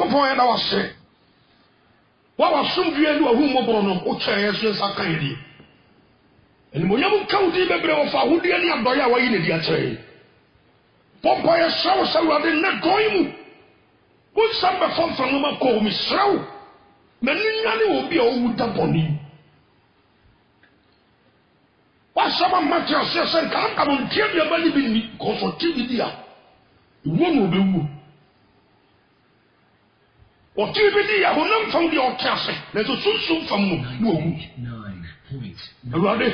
Nyankopɔn na wase wa wasomdue ne wahummɔbɔ no wo kyerɛ yɛ so nsa kan yɛ animonyam nka wo din bebree wɔ fa ahodeɛ ne adɔeɛ a wayi ne di akyerɛ pɔmpɔ yɛ srɛ wo sɛ Awurade nnɛ dɔe mu wonsam bɛfa mfanoma kɔ wo mesrɛ wo m'ani nyane wɔ obi a ɔwu da bɔne wasɛm amate aseɛ sɛ nka ankamontia duaba ne bi nni kɔsɔte bi di a ɛwuo na ɔbɛwuo ɔte bi di a honam fam deɛ ɔte ase nanso sunsum fam no na ɔwu Awurade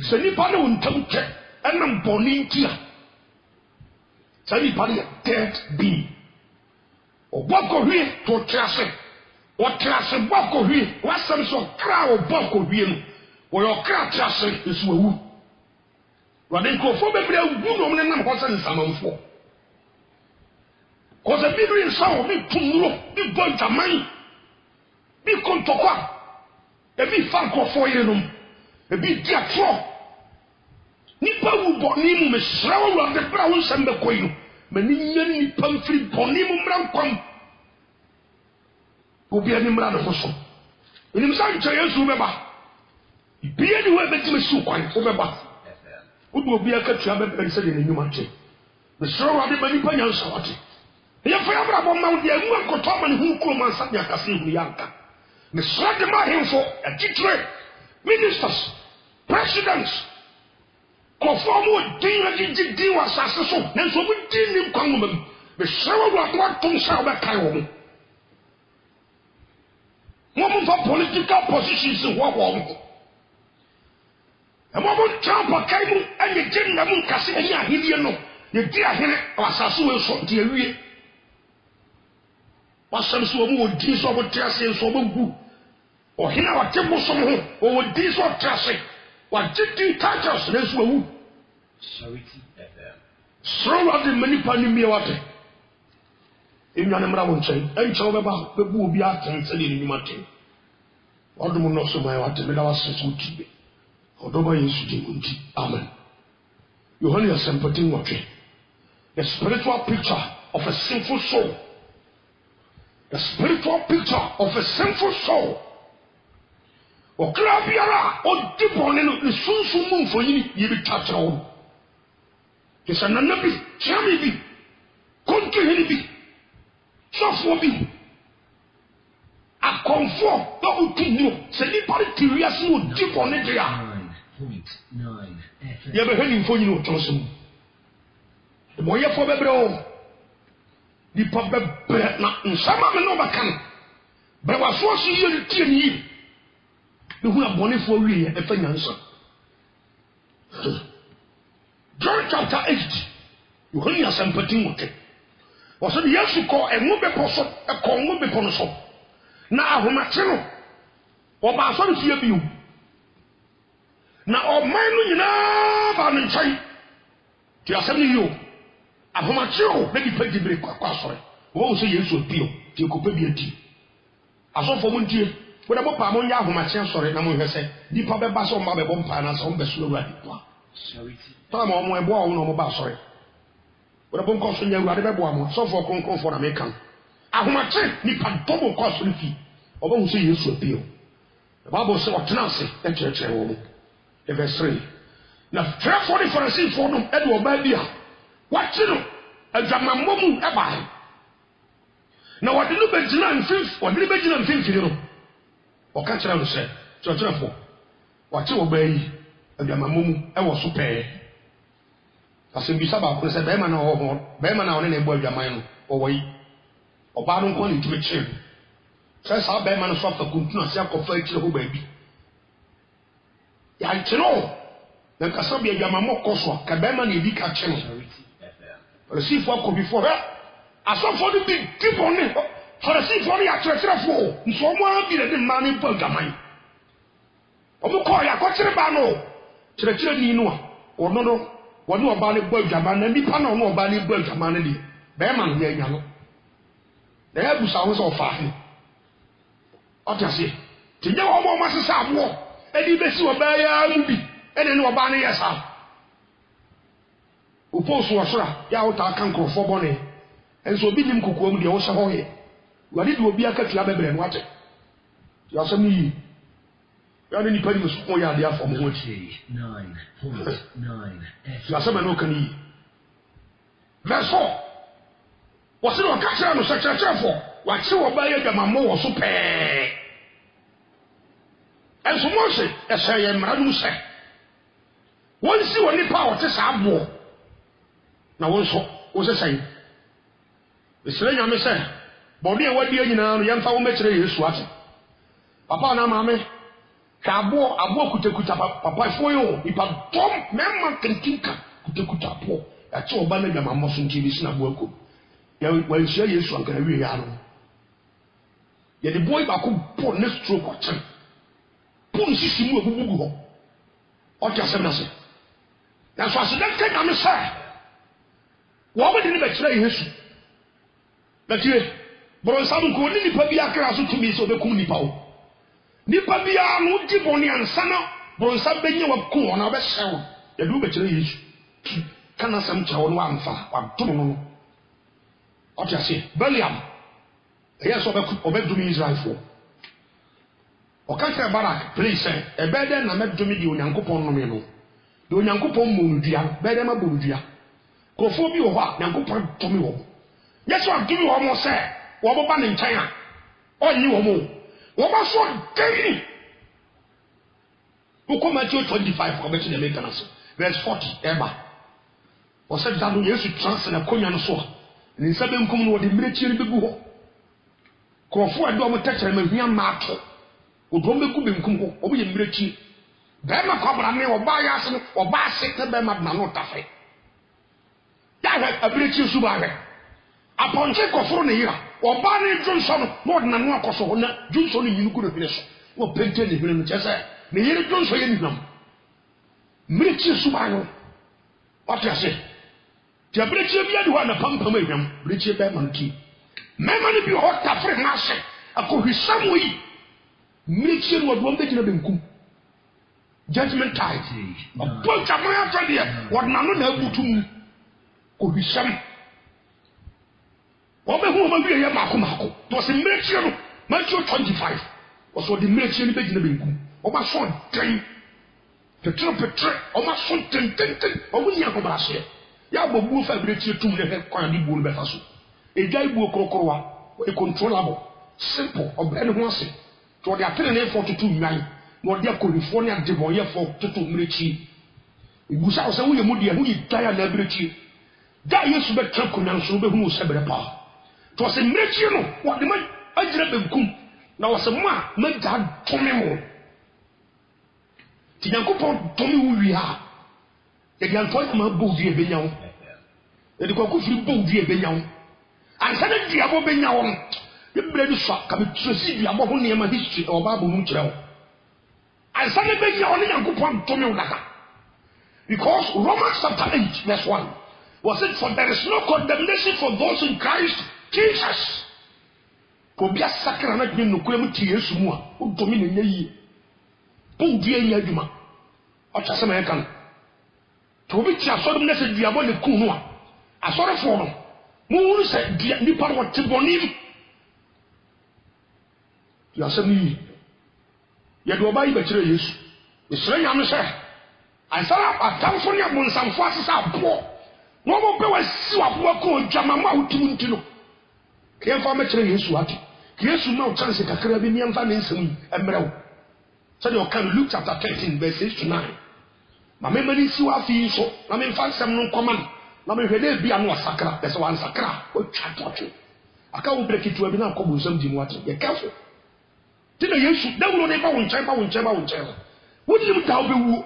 sɛ nnipa ne wo ntam twɛ ɛnam bɔne nti a sɛ nnipa ne yɛ dead being ɔbɔ kɔhwie to ɔte ase ɔte ase bɔ kɔhwie wasɛm sɛ ɔkra a ɔbɔ kɔhwie no wɔyɛ ɔkra te ase nso wawu Awurade nkurɔfoɔ bebree awu na ɔmo nenam hɔ sɛ nsamanfoɔ kɔsɛ bi bi nsa wɔ bi tum nuro bi bɔ dwaman bi kɔ ntɔkwa ebi fa nkurɔfoɔ yerenom ebi di atorɔ nipa wu bɔne mu mesrɛ wo Awurade bere a wo nsɛm bɛkɔ yi no m'ani nya nipa mfiri bɔne mu mmra nkwam obi ani mmra ne ho so enim sɛ nkyɛ Yesu bɛba bia ne wo bɛgyina si kwan wo bɛba wo do obi akatua bɛbɛn sɛ de n'anim ate mesrɛ wo Awurade ma nipa nyansa wate yɛfa yɛbrabɔ ma wo deɛ amu akɔtɔ ama ne ho kurom ansa ne akase hunu yɛ anka mesrɛ de ma ahemfo atitire ministers presidents kɔfoɔ mu din agyegye din wɔ asase so nanso ɔmo din ne nkwa nwoma mu mesrɛ wo Awurade watom sɛ wobɛkae wɔ mo momfa political positions hoahoa mo ho ɛma mo ntra mpakai mu anyegye nna mu nkase ani ahenneɛ no yɛdi ahene wɔ asase wɔ so nti awie wasɛm sɛ ɔmo wɔ din sɛ ɔmo te ase nso ɔmo gu ɔhene a wɔte bosom ho ɔwɔ din sɛ ɔte ase wagye din titles nanso wawu srɛ Awurade ma nipa ne mmie wate ɛnwane mmra wo nkyɛn ɛnkyɛ wo bɛbu obi aten sɛdeɛ ne nnwuma ten ɔdom no so ma wate meda wase so wotibe ɔdɔba Yesu din mu nti amen Yohane asɛmpatin wɔtwe the spiritual picture of a sinful soul the spiritual picture of a sinful soul ɔkra biara a ɔdi bɔne no ne sunsum mu mfonyini yɛbɛtwa kyerɛ wo te sɛ nana bi kyerɛme bi kɔntohene bi sɔfoɔ bi akɔmfoɔ na ɔtu nnuro sɛ nnipa no te wiase na ɔdi bɔne de a yɛbɛhwɛ ne mfonyini ɔtɔn so mu ɛmɔyɛfoɔ bɛbrɛ o nipa bɛbrɛ na nsɛm a me na ɔbɛka no brɛwasoɔ so yie no tie ne yie ne hu abɔnefoɔ wieɛ ɛfa nyansa John chapter 8 Yohane asɛmpatin wɔtwe wɔsɛ de Yesu kɔ ɛnwo bepɔ so ɛkɔ ngo bepɔ no so na ahomakye no ɔba asɔre fie bio na ɔman no nyinaa ba ne nkyɛn te asɛm no yio ahomakye o na nipa gyibere kɔ asɔre wɔwɔ sɛ Yesu apio te kɔpɛ bi ati asɔfoɔ mu ntie wọ́n bọ́ pàmò nyɛ ahomakye asɔre na mo nhwɛ sɛ nipa bɛba sɛ ɔmo abɛbɔ mpa na sɛ ɔmo bɛsoro Awurade boa paama ɔmo ɛboa ɔmo na ɔmo ba asɔre wọ́n bɔ nkɔ so nyɛ Awurade bɛboa mo asɔfoɔ kronkronfoɔ na meka no ahomakye nipa dɔbɔ kɔ asɔre fi ɔbɛhu sɛ Yesu apio Bible sɛ ɔtena ase ɛkyerɛkyerɛ wɔn mo verse 3 na twerɛfoɔ ne Farisifoɔ no ɛde ɔbaa bi a wakye no adwamammɔ mu ɛbaa na wɔde no bɛgyina mfimfini no ɔka kyerɛ no sɛ kyerɛkyerɛfoɔ wakye ɔbaa yi adwamammɔ mu ɛwɔ so pɛɛ asɛmbisa baako no sɛ bɛrima na ɔne na ɛbɔ adwaman no ɔwɔ yi ɔbaa no nkɔ ne ntumi kyerɛ no sɛ saa bɛrima no so afa kuntunu ase akɔfa akyire hɔ baabi yɛakyerɛ o na nkasa bi adwamammɔ kɔ so a ka bɛrima na ɛdi ka kye no Farisifoɔ akɔ bifoɔ hɛ asɔfoɔ no bi di bɔne Farisifoɔ no yɛ akyerɛkyerɛfoɔ nso ɔmo ara bi na de mmaa no bɔ adwaman ɔmo kɔɔ yɛ akɔkyere baa no kyerɛkyerɛni no a ɔno no wɔne ɔbaa no bɔ adwaman na nipa na ɔne ɔbaa no bɔ adwaman no deɛ bɛrima no yɛ anya no na yɛ abusa ho sɛ ɔfa ahene ɔte aseɛ te nyɛ wɔn ɔmo asesa aboɔ ɛde bɛsi ɔbaa yɛ mu bi ɛne ne ɔbaa no yɛ saa opose wɔ soro a yɛ a wotaa ka nkurɔfoɔ bɔne ɛnso obi nim kokoa mu deɛ wohyɛ hɔ yɛ wadi do obi aka tua bebre no ate ya asem yi ya ni nipa ni so ya de afọ mo ho 9.9 ya asem na o kan yi verse 4 wose no ka kira no sekrechefo wa kire wo ba ye dwamammo wo so pe enso mo se ese ye mra no se won si woni pa wo te sa abo na won so wo se sai esere nyame se bodi e wadi anyina no yemfa wo mekire Yesu ate papa na mame ka abo kutakuta papa fo yo ipa dom memma kenkinka kutakuta abo ya che oba na dwamammo so nti bi sina bo akọ ya wanhia Yesu ankara wie ya no ya de boy ba ko bo ne stroke achen pon sisi mu abubugu ho o ja se na se na so ase dan kan am sa wo ba de ni ba kire Yesu ba kire bro sam ko ni nipa bi akra so tumi so be kum nipa o nipa bi a no di boni ansa na bro sam be nye wa kum ona ba hyew ya du ba kire Yesu kana sam kire won wa amfa wa dum no o ja se Beliam yes obedumi Israel for okaka barak please ebede na medumi di onyankopon no me no de onyankopon monudua bede ma bonudua kofo bi wo ha nyankopon tomi wo yeso adumi wo mo se wo bo ba ne nkan a onyi wo mo wo ba so deni uko Matthew 25 obeti na make na so verse 40 eba o se dadu Yesu transfer na konya no so ni nsabe nkum no wo de mrechi ri begu ho kofo ado mo tachere ma hia ma ato odom beku benkum ho obo ye mrechi be ma kwabra ne oba ya ase oba ase te be ma na no tafe ya ha abrechi su ba he aponche koforo ne yira oba ne junso no mo na no akoso ho na junso no yinu ku no hire so wo pente ne hire no chese ne yire junso ye ninam mrechi su ba yo otiase ti abrechi bi ade ho na pampam ehwam brechi be ma nki mema ni bi ho tafre na ase akohwisam wo yi mrechi no odom be gina benkum judgment time apo chamaya fadie wodna no na abutum kohwisam obehu ma wie ye mako to se mrechi no Matthew 25 oso de mrechi ni be gina benkum oba so den petre oma so ten obu nya ko brase ya bobu fa mrechi tum ne he kwan di bu no be fa so ejai bu okrokrowa e controllable simple obrane ho ase to de atene ne 42 nwan no de akorifo ne adebonye fo toto mrechi igusa o se wo ye mu de hu yi taya na mrechi da Yesu be tranko nyan so be hu se bere pa to se mrechi no wo de ma agira benkum na wo se ma da tome mo ti Yankopon tome wo wi ha e de anto ma bo wi e be nyawo e de kwaku firi bo wi e be nyawo ansa na diabo be nyawo e bre di so ka be tresi diabo ho ne ma history o ba bo mu kire wo ansa na be nyawo ne Yankopon tome wo naka because Romans chapter 8 verse 1 was it for there is no condemnation for those in Christ Jesus ko bia sakra na dwene nokura mu ti Yesu mu a o domi ne nyayi bo die nya adwuma o cha sema kan to bi ti asodum na se diabo ne kun no a asore fo no mu se ni par wo ti boni ya semi ya do ba yi be kire Yesu isre nyame se ansara atamfo ne abonsamfo asesa abo no mo be wasi wabo ko dwamama utim ntino kemfa me kire Yesu ati Yesu no chance kakra bi niamfa ne nsem emrew so de okan Luke chapter 13 verse 6 to 9 ma me mani si wa fi so na me mfa nsem no nkoma na me hwede bia no sakra pese wan sakra o twatwatwe aka wo brekitu abi na akobo nsem di mu ati ye careful ti na Yesu da wo ne ba wo nchen wo di mu ta obewu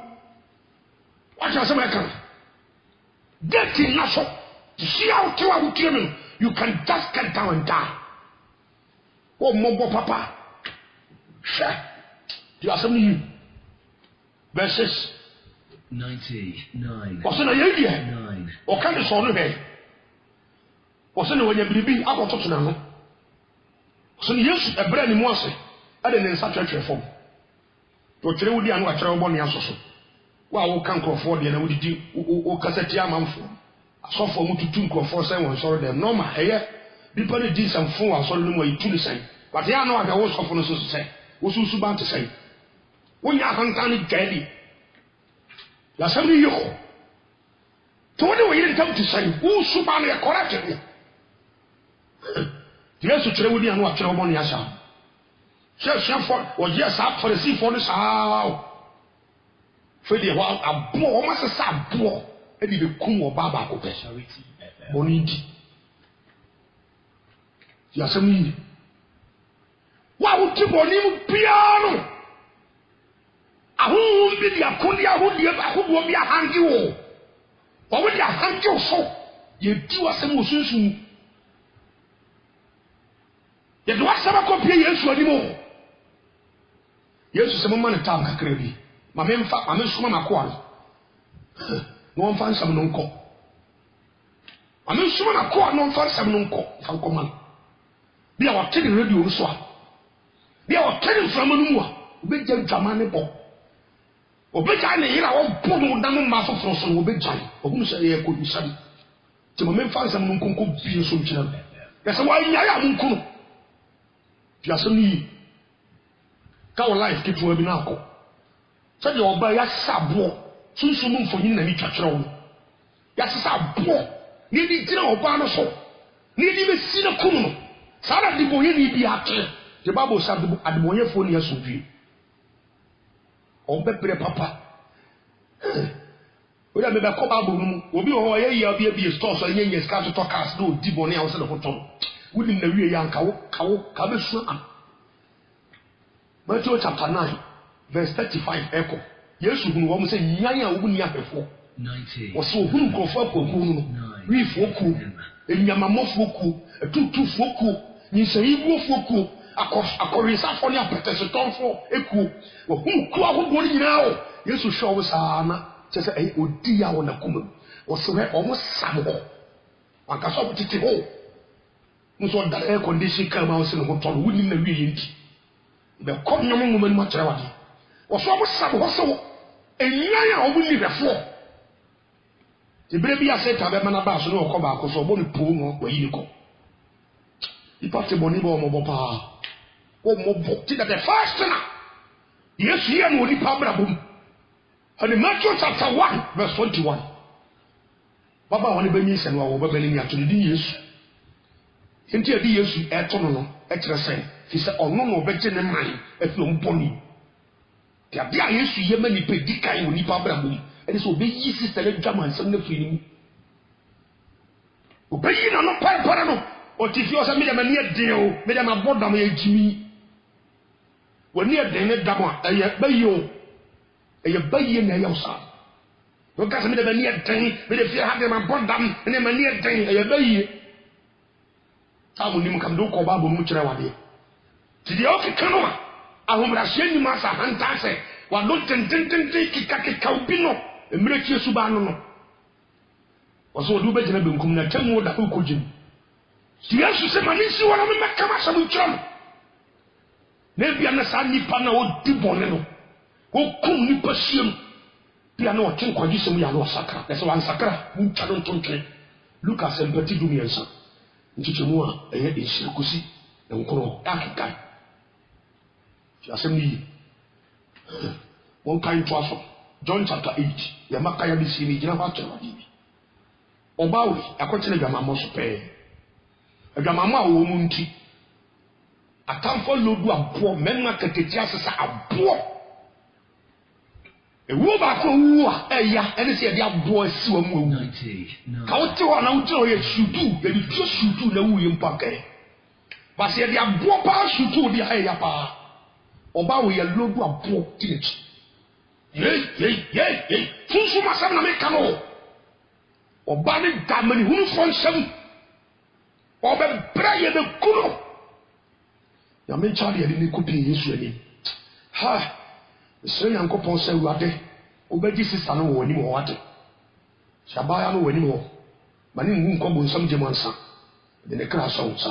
what you say kan get in na so see how to wa utie you can just get down and die o mobo papa sha you are something verses 99 o se na ye die o kan so no he o se na wanya biribi akototo na no o se Yesu ebra ni mu ase ade ne nsa twetwe fom to twere wudi anu a twere wo ne asoso wa wo kan krofo de na wudi o kasati amanfo asofo mu tutu krofo sen won soro dem normal eye People need this and phone was only more to the same. But they are not the worst of us to say. What's also about to say? When you are hunting Gally, there's something you. To what way you come to say, who's super corrected? Yes, to tell you what you're on your son. Just for yes, up for the sea for this hour. Freddy, while a blow, must a sad blow, and you come or Baba Cope. Boniti. Yes, me. Why would you believe piano? I won't be the Acudia who will be a handy wall. Or will you hand your soul? You do us a mususu. You do us a compare yes anymore. Yes, some man at time, Crazy. My men, I'm a swimmer, no one finds some non-co. I'm a swimmer, no one finds some non-co. From command. They are telling radio swap. They are telling from a new one. Big Jamani Bob. Or big Johnny here, I put on down muscle from some big Johnny. Or who say I could be sunny. To my men find some non-co be so channel. That's why I am uncle. Just me. Our life keep to be now. So you buy a sabo, soon soon for you and me touch on. Yes, sabo. Nearly dinner or barnacle. Nearly even see the kuno. Sarah de Boyer be after the Bible said at the Boyer 4 years of you. Oh, Beppe Papa. We are maybe a couple will be over a year, be a store, so you can't talk us, no, Diboney outside the hotel. Within the real young cow, Matthew chapter 9, verse 35 echo. Yes, you will say, Yaya wouldn't have before. 90. Or so who go for Poku, we foku, and Yamamo foku, a 2 foku, you say, you foku, a corisa for your protection for eku, or who could go now? Yes, you show us Anna, just a dear on a woman, or so almost some. I can stop it all. So that air condition came out in the hotel, wouldn't the real. The common woman much already. Or so was some also a year or we before. The baby I said to have a man about no come back or bonny pool where you go. He passed the money or mobile. Oh, mobile. Did that the first dinner. Yes, here no the pabra boom. And the Matthew chapter 1, verse 21. Baba one baby and what we're belling at to the years. Into the years you air tunnel, extra say. He said, oh, no, better than mine, if no pony. The idea is to hear many pedicai when you pabram, and it's obey ye sister German, some of the feeling. Obey you not parano, or if you are made a near deal, made a board down here, Jimmy. When near the Dama, a bayo, a bay in a yosa. No gas made a near thing, but if you have them a board down, and then a near thing, a bay. I will never come to Cobabu Muchawadi. To the Oki Canoa, I will Russian Massa Hantase, while not Kikaki Caupino, and Miracle Subano. Was all do better than Kumna Temo da Hukujin. She has to say, Manisi, one of the Macamasa with John. Maybe I'm a Sani Pana or Diboneno. Who come ni pursue Piano King Quadisum Yano Sacra. That's one Sacra, who cannot talk. Lucas and Petit Dumiansa. Chichimua, a head in Shikusi, and Koro, Akikai. Assembly. One kind to John chapter 8, Yamakaya be seen in Java. Obawi, a continent of Mamma Sope. A Gamama womunti. A time for Ludu a poor men like a Tiasa a poor. A Wobako, and it's a boy swim. 90. Kauto and Auto, you do, and you just shoot the William Parker. But say they are bopa shoot the Ayapa. Obawi a Ludu a poor teach. Yea. Susuma Sana Mekano. Or Banning Damon, who from some. Or the Brian the Kuno. Yamin Charlie didn't could be Israeli. Ha! The Sri Uncle Pon said, Wade, Obedi sister no anymore water. Shabaya no anymore. Manin won't come with some Germansa. Then the class songs.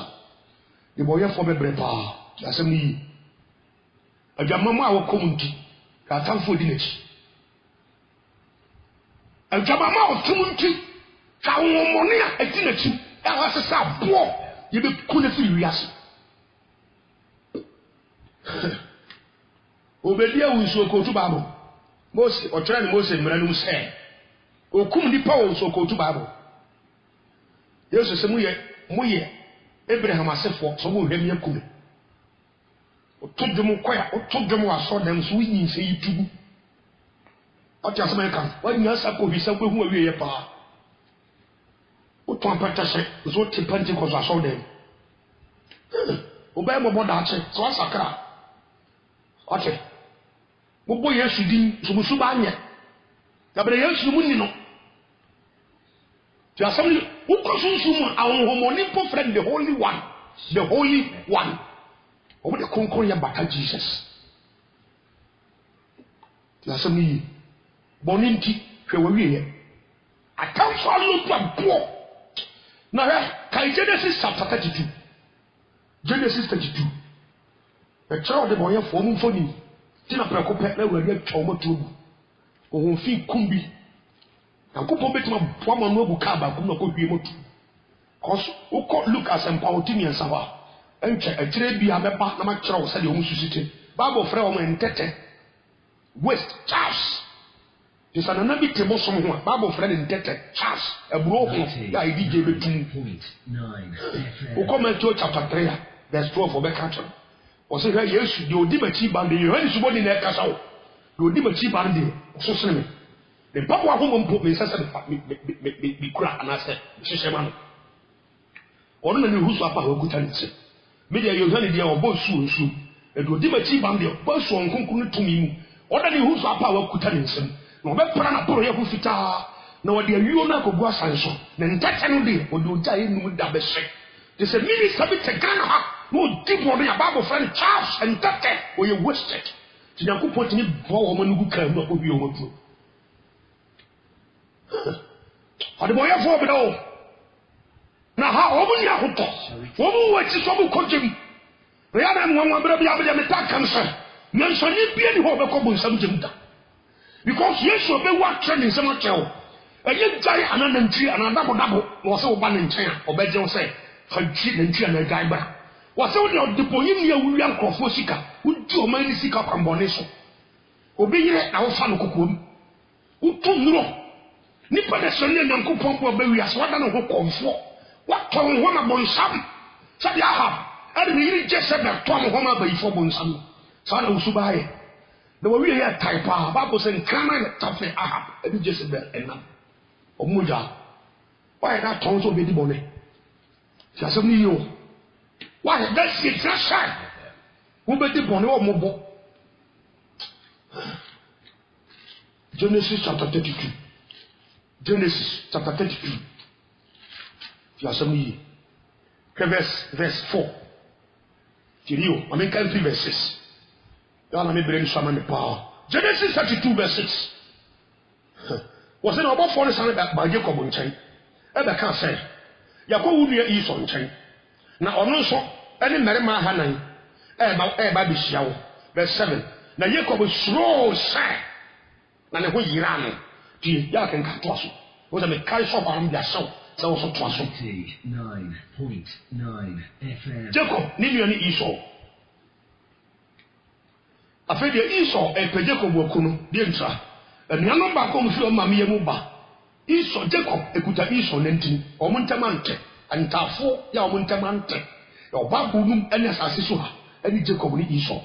The boy for the brepa, as a me. A Jamama or community, a town for dinner. A Jamama or community, Kawomonia, a dinner, and was a sub war. you be cool if you yes. Obedia will so go to Bible. Moses or trying Moses Miranum say, O come the power so go to Bible. Yes, a Muye, Abraham as if for some of him Yakum. O told them quiet, or told them I saw them swinging, say you too. What just American? What you ask for himself who are we a power? What one person was what Pentecost I saw them. Obey my brother, so I sakra. Okay. Bobo Yesu din so musuba anye. Ya bere Yesu mu ni no. Ti asem wo kosunsu mu awon homoni po friend the holy one. The holy one. Obo de konkon ya baka Jesus. Ti asem ni boni nti hwe wo wiye. Atamfo alu pampo. Na kai Genesis chapter 32. Genesis 32. The child of boy for phone. Tina prako pe na wari atwa mo tubu. Ohun fi kumbi. Yankopon betima boa mo no abu ka ba kum na ko hwie mo tu. Cause uko look as empowering and sawa. Enche akire bi ameba na ma kire wo sade o mususite. Bible frɛ wo entete. West Charles. This anana bi tebo som ho. Bible frɛ ne entete Charles. Eburo ho ya idije betum. 9. Uko Matthew chapter 3 verse 12 obeka. O se hwa Yesu de odi machi bande Yohane suboni na ekasa wo de odi machi bande so sene me de papa wa ho mpo me sese me kura anase hwehwe ma no ono na ne husu apa ho kuta nse me de Yohane de obo su nsu de odi machi bande ba su onkonkun tumi mu oda ne husu apa wa kuta nse na obepra na poro ye hu fita na wode awiwo na kogu asanso na ntata no de odi oja enum da be hye de se minister bi te Ghana ha no deep one your Bible friend Charles and that or you wasted. To your put in for woman who can not be over to. For the boy of over all. Now, how often you have to? Woman, what's the trouble coaching? Rihanna, one brother, be able to attack cancer. Mention it be any hope of common something. Because yes, you'll be watching in some hotel. And you die another tree and another double was so one in China, or better say, for cheap and tree and a guy back. Wase wo de depoyin ya wuya nkrofo sika wudu o man sika kwambone so obeyire na wo fa no kokom wutu nuro nipa de so ne nyankopon bo ba wiase wada no ho konfo waton ho na bonsam sabi aha ade ni yiri Jezebel ton ho ma ba yifo bonsam sa na usuba ye na wo wiye ya type a Bible say nkana na tafe aha ade Jezebel enam omuja why na ton so be di bone si asem ni yo. Why that's it, that's right. Who bet the bonnet or mobile? Genesis chapter 32. Genesis chapter 32. Yasami. Verse 4. Kirio, I mean, can 3 verses. Y'all may bring some power. Genesis 32 verse 6. Was it about 4 son by Jacob on chain? Ever can't say. Yakob would be east on chain. Na ono so ene merema hanan ba bi hia wo verse 7 na Jacob suro sai na ne ho yira no ti ya kan ka to so wo za me kai so ba am bia so so wo so to so 9.9 FM Jacob ni ni Esau afede Esau pe Jacob okuno de ntra enia no ba ko mu fi o ma me yemu ba Esau Jacob ekuta Esau nantin o mo ntamante antafo ya omuntamante ya obabu num ene asase so ha ene Jacob ni Esau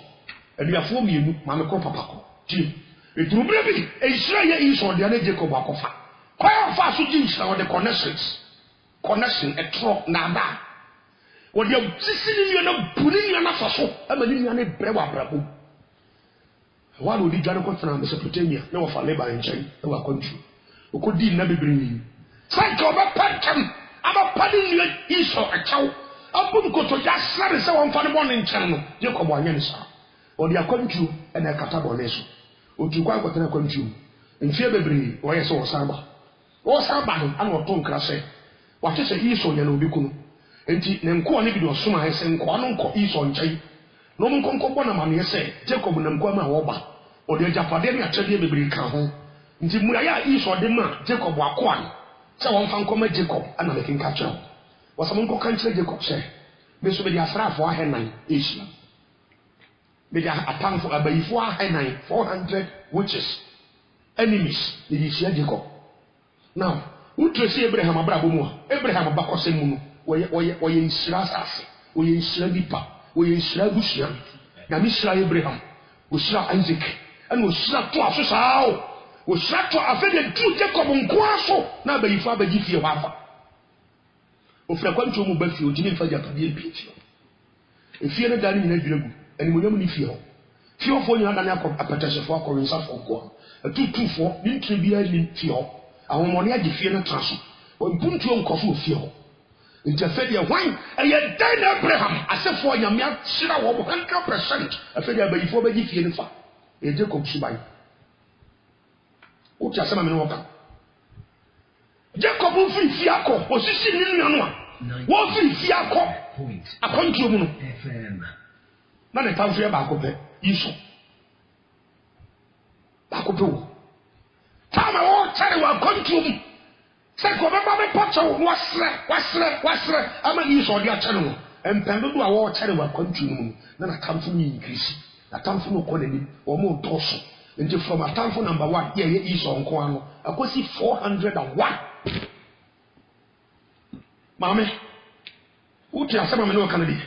aduafo mienu ma me ko papa ko ti edurubere bi ehira ya Esau de na Jacob akofa kwa fa so ji Esau de connection etro na da wo de sisi ni na buni ni na fa so ama ni na bre wa brabo wa no di dwane ko tena Mesopotamia na wo fa Laban nchen na wa kontru okodi na bebree sai ko ba patam aba padi ni Esau achaw abun ko to ya sare se won fa ne bon nchen no Jacob anya ni sa o dia kontru e na kata bon eso otu kwa ko tena kontru nfie bebree wo ye se wo samba no ana o to nkra se wa te se Esau nya no obi kunu enti ne nko ne bi do soma he se nko ano nko Esau nchen no mo nko bo na ma ne se Jacob na nko ma wo ba o dia japade ne atade bebree ka ho nti mura ya Esau de ma Jacob akoan se won fa nkoma Jacob ana me kinka kiro wasam nko kan kire Jacob se me so be the asrafo ahenan Asia me the atamfo abayifo ahenan 400 witches enemies the share Jacob now who trace Abraham abrabo mu Abraham bakose mu no oye nsira asase oye nsira nipa oye nsira busia na mi sira Abraham o sira Isaac and o sira to aso sao o sira to afede tu Jacob nko aso na abayifo abaji fie wafa o fra kwantu mu ba fie o jini fa japade epiti e fie na dani nyina dwiragu ani mo nyam ni fie ho fie ofo nyina dani akọ apetesefo akọ nsafo ko atutufo ni ntrebia ni fie ho ahomone agi fie na traso o mpuntu nkofo fie ho nti afede hwan eye dan Abraham asefo nyame asira wo 100% afede abayifo baji fie ne fa e Jacob subai o ti asema me no waka Jacob free fie akọ osisi ni nuanu a wo free fie akọ akontu mu no na ne tamfo e ba akọpe iso ba akọpe wo tama wo tare wa kontu mu se ko be ba be pocho wasre ama iso dia tare no empendo do a wo tare wa kontu mu na tamfo ni increase na tamfo no ko nani o mo toso nti from atamfo number 1 ye iso nko ano akosi 401 mame uti asema me no kanadi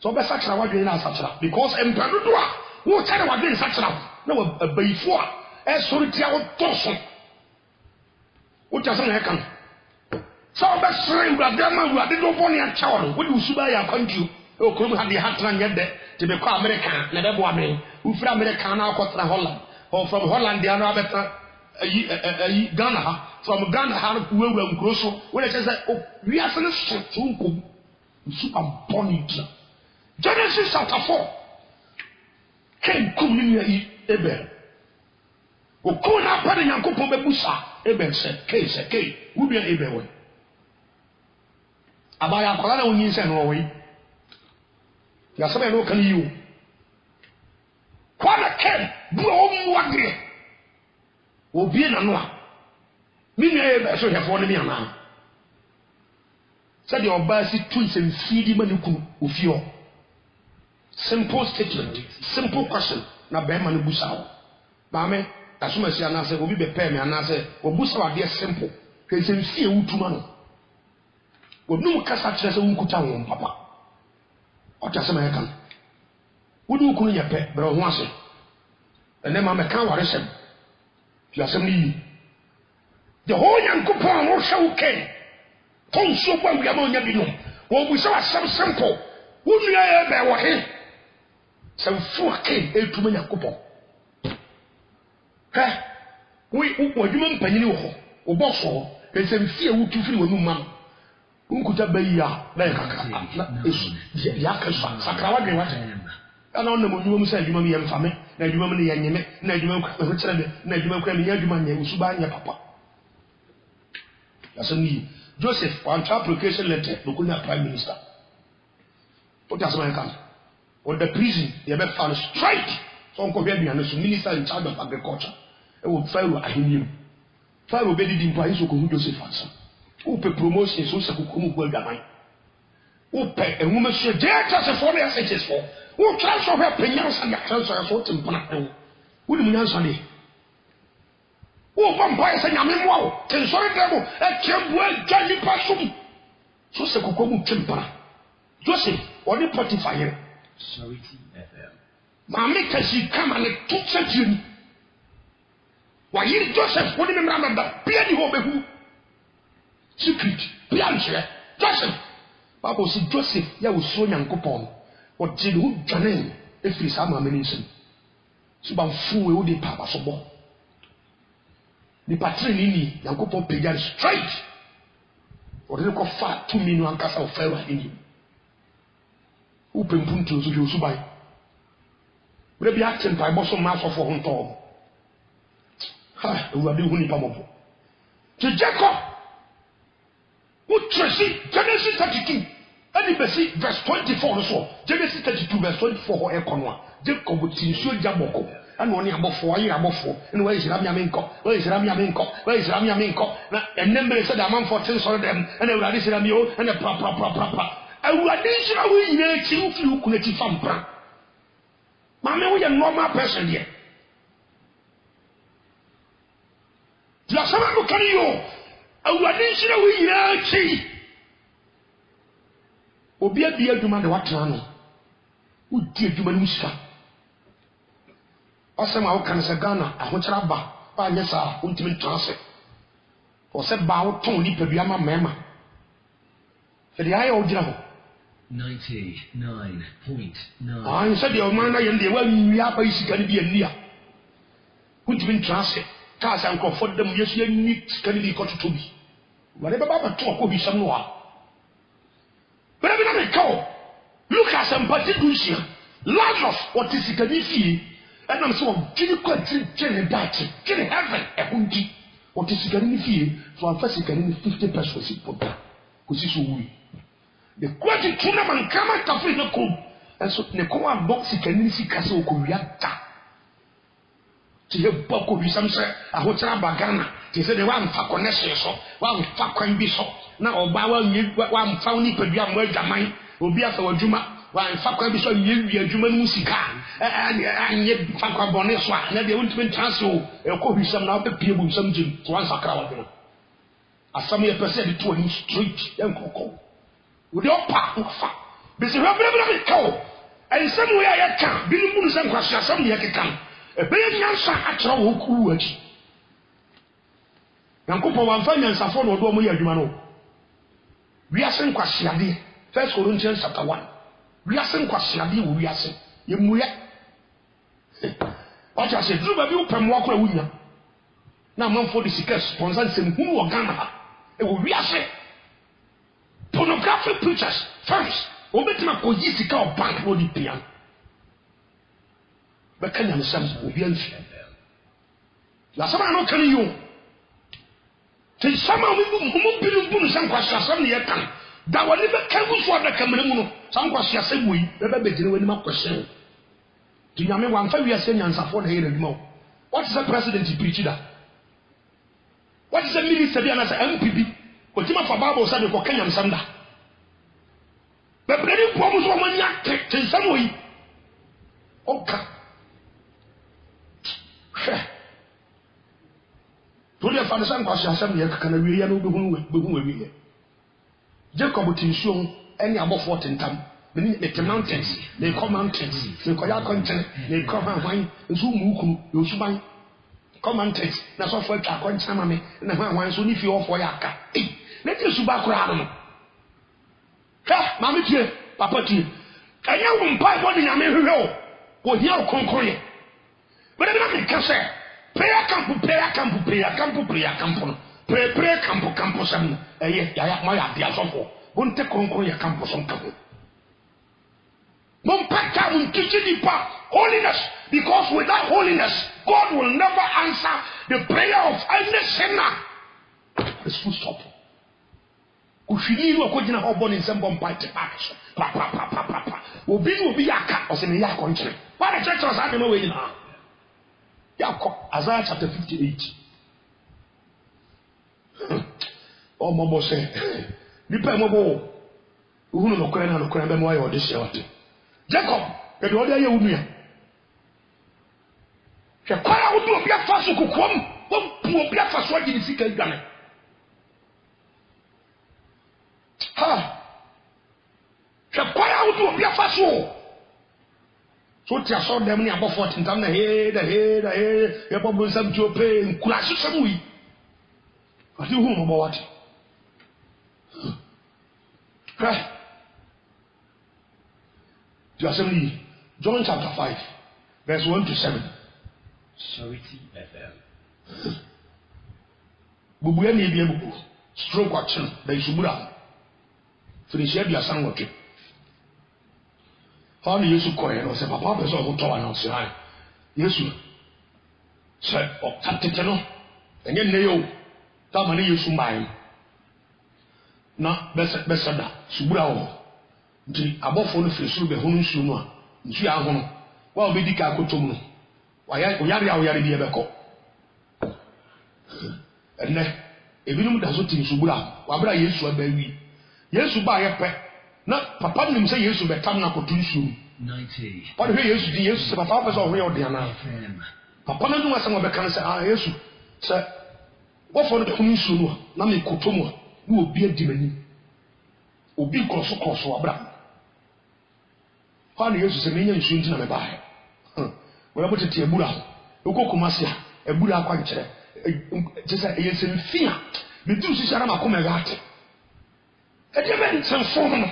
so be sakra wadwen na sakra because empendo do a wo tare wadwen sakra na wa bayifo a esori tia wo toso uti asema he kan so be sre urade ma urade do boni a chawo wo di usuba ya kwantu o ko mu hade hatran yede te be ko America na be bo ame ufra America na akotra Holland or from Holland dia no abeta ayi Ghana ha from Ghana ha wewa nkroso when it says we are saying so nko super bonita Genesis chapter 4 ken kum ni yi Abel o ko na pa de Yankopon be busa Abel se ke wo bia Abel we abaya kwala na onyin se no we ya sabe no kan yi o kwala ken bu o mu agre obi na no a mi na Abel so hefo ne mi ana said your basi twins and feedy maniku ufio simple statement simple question na be man busa ba me asuma si ana se obi be pay me ana se obusa wa de simple ke se fie wutuma no wonum kasa kire se wunkuta won papa o ta se me kan wudu kunu nya pe bro ho ase ene ma me kan ware sem ya sem ni the whole Yankopon wo hwe ken ton so kwa wi ama onya bi no wo bu se wa simple wo nua e be wo he sem fu ken etuma Yankopon ha we wodwuma mpanyini wo ho wo boso esem fie wutu firi wonu mam unkuta bayiya na yakaka na esu ya kasa sakrawa de wata ana onna mo nyuma musa adwuma mi yemfame na adwuma mi ne yanyeme na adwuma ko kire me na adwuma ko mi adwuma nya usuba anya papa asemi Joseph on application letter no kunya prime minister o ta sama kan on the prison they be found straight so on ko bia bia no so minister in charge of agriculture e wo Pharaoh ahinium Pharaoh be di mpa iso ko hu Joseph ansa o pe promotion so se ko mu gwa gaman o pe enwuma so data se for the SHS for o transfer her penyansa ya transfer so timpana o ni munyansa ne o vampire se nyame mo o ten sori demo e kembu e jani pasum so se ko mu timpana Joseph oni Potiphar here Charity FM mame kasi kama ne tutsetiri wa yiri Joseph woni me mrama da bia di ho behu secret bia nche Joseph babo si Joseph ya wo so Yankopon o di no dwane efiri sa mame ni nsem so ba fu we wo de papa so bo ni patri ni Yankopon peja straight o de ko fa 2 million ankasa o Pharaoh ni upe mpuntu so jo so bai we be acting by boss ma so for honto ha we be hu ni pa mopo to Jacob who tracy Genesis 32 and verse 24 so Genesis 32 verse 24 e kono a Jacob tinsuo jaboko ana oni abofo ayi abofo ene wa isira mi amenko na enembre se da man 14 so dem ene urade sira mi o ene pra awurade nhyira wo nyina akyi wo fi wo kuna ti fampra maame wo yɛ normal person deɛ dia sama no kan yo awurade nhyira wo nyina akyi obi abi adwuma de watena no wo di adwuma no sika asema wo kan sɛ Ghana ahokyera ba ba nyɛ saa wo ntimi ntase o sɛ ba wo ton nipa bi ama mema fɛ de ayɛ wo gyina ho 99.9 ah said your man na yende wa nwia ba sika ne bi ani a wo ntimi ntase ka sa nkɔfo dem yesu ani sika ne bi kɔtoto bi wale baba ba to akɔ bi sam no a bere bi na me kawo look at some party dusia Lazarus what is sika ne fie ɛnam sɛ wɔ gini kɔ kyene daakye kyene heaven ɛhonti wɔte sikari ne fie so amfa sikari ne 50 pesos si pɔta kɔsi so wuri ne kwati tuna mankama tafiri ne kom ɛnso ne kɔn abɔ sikari ne sika sɛ wɔkɔwia da te yɛ bɔ kɔwisam sɛ ahokyerɛ aba Ghana te sɛ de wamfa kɔnɛhyɛ so wamfa kwan bi so na ɔbaa wamfa wo nipadua mmɔ adwaman obi afa w'adwuma wamfa kwan bi so yɛwie adwuma no mu sika anye fakwa bone so a na de wontime chance o ɛkɔhwisam na wobɛpie bu nsam gyem so wansakra wadwene asam yɛ pɛsɛ de to ani straight ɛnkɔkɔ wode ɔpa nkɔfa bɛsɛ hwɛbrɛbrɛ meka o ɛnsɛm wei a yɛka binom mu no sɛ nkwahyeasɛm ne yɛkeka no ɛbɛyɛ nyansa akyerɛ wɔ kuru akyi nyankopɔn wamfa nyansafo na ɔde ɔmo yɛ adwuma no wiase nkwahyeadeɛ 1 Corinthians chapter 1 wiase nkwahyeadeɛ wɔ wiase yɛmmuya ɔtɔ sɛ duru ba bi wo pɛm wakora wunya na amanfo de sika sponsor nsɛm hunu wɔ Ghana ha ɛwɔ wiase pornographic preachers first obɛtumi akɔyi sika wɔ bank na ɔde pia bɛka nyamesɛm obi amfi yɛasɛm a na ɔka no yi o nti nsɛm a mo binom bu no sɛ nkwahyeasɛm ne yɛka no da wɔne bɛka gu so adaka mmara mu no saa nkwahyeasɛm wɔ yi bɛbɛbɛgyina w'anim akɔhyɛn do nyame wamfa wiase nyansafo na yɛ adwuma what is the president preach that what is the minister bi anasa MPB otima fa bible say ko kanya nsam da be bredi po mu so mo nya te nsam oyi oka to le fa nsan kwa hyasam ye kaka na wie ya no behu wie Jacob tinsuo eni abofo tentam the mountains, they come mountains, they call out content, they come and wine, Zumuku, Yosuban, come mountains, that's all for a contamame, and the wine, so if you offer Yaka. Let you subacra. Ha, Mammy, Papa, can you buy what in America? Or here, conquer. But I can say, prayer camp, prayer camp, prayer camp, prayer camp, prayer camp, campus, and my idea of won't take conquer your campus on campus. Holiness, because without holiness, God will never answer the prayer of any sinner. It's full stop. Ushini wa kujina hoboni nsembo mpaite pakish. Pa. Obi yaka oseme yako nchire. Why the church was having no way now? Yako Isaiah chapter 58. Oh mobo say, nipa mobo. Uhunu no kwena be mo ayo de shewate. Jacob, the other year with me. The choir would do a black fast who come, one poor black fast watching the sick and gunning. Ha! The choir would do a black fast war. So I saw them near about 14 times the head, your bubbles some to pay and crash some week. I do home about what? Assembly, John chapter 5, verse 1 to 7. Charity FM. Bubu ya ni bubu. Stroke action. Da isubura. Finish ya biasa ngote. How Yesu koye no se papa person who towa na se han. Yesu. Se o tatete no. Enye ne yo. Ta ma ne Yesu mai. Na besa da subura wo. Nti abofo no firi suru be hunu nsuo no a nsuo ahono wa obedi ka akotom no oyare bi ebekọ enne ebinom da so tin subura wa bra Yesu aba wi Yesu ba ye pe na papa nim say Yesu betam na kotu nsuo 90. pa de Yesu di Yesu se papa pese ohwe odi ana papa na dum asem obeka say Yesu say wo fo no de kunu nsuo no na me koto mu na obi adi mani obi kroso abra pa na Yesu se menya nsuo ntina me baahe wo abo tete ebura okokuma a ebura akwa nkyere just yes in fear me do si shara makoma gate e de ben sen so no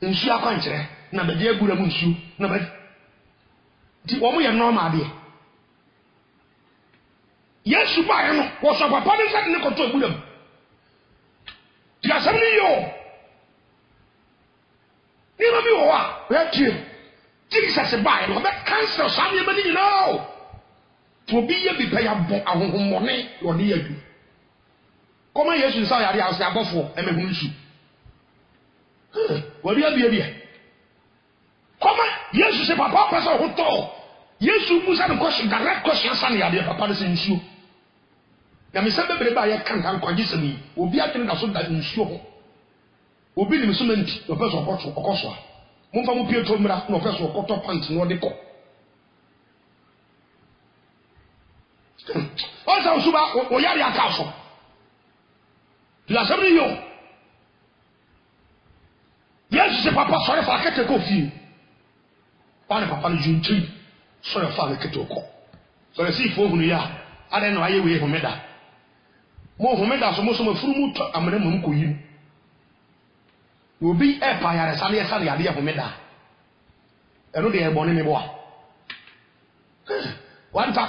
nsu akwa nkyere na be de ebura mu nsu na be di wo mo ye normal de Yesu ba ye no wo so papa de se ne ko to ebura mu ti asem ni yo ni ma bi wo wa we tie Jesus ba ye no be cancel sam ye mani no to be ye be pay abon ahohomone wo ne yadu koma Yesu nsa yare ase abofo emehunu nsu wo bia koma Yesu se papa pesa ho to Yesu musa no question direct question san yade papa de se nsu na me se bebre ba ye kan kan kwaji se mi obi atene da so da nsu ho obi ni so menti no pesa okoto okoso mo fa mo pieto mra no pesa okoto pant no de ko Osa usuba oyari akaso. La sabri yo. Yesu se papa sore fa kete ko fi. Pane papa no junti. Sore fa kete ko. Sore si fo hunu ya. Ade no aye we homeda. Mo homeda so mo so mafuru mu to amene mo ko yi. Obi e pa ya resale ya sale ya de homeda. Eno de e bone me bo a. Wanta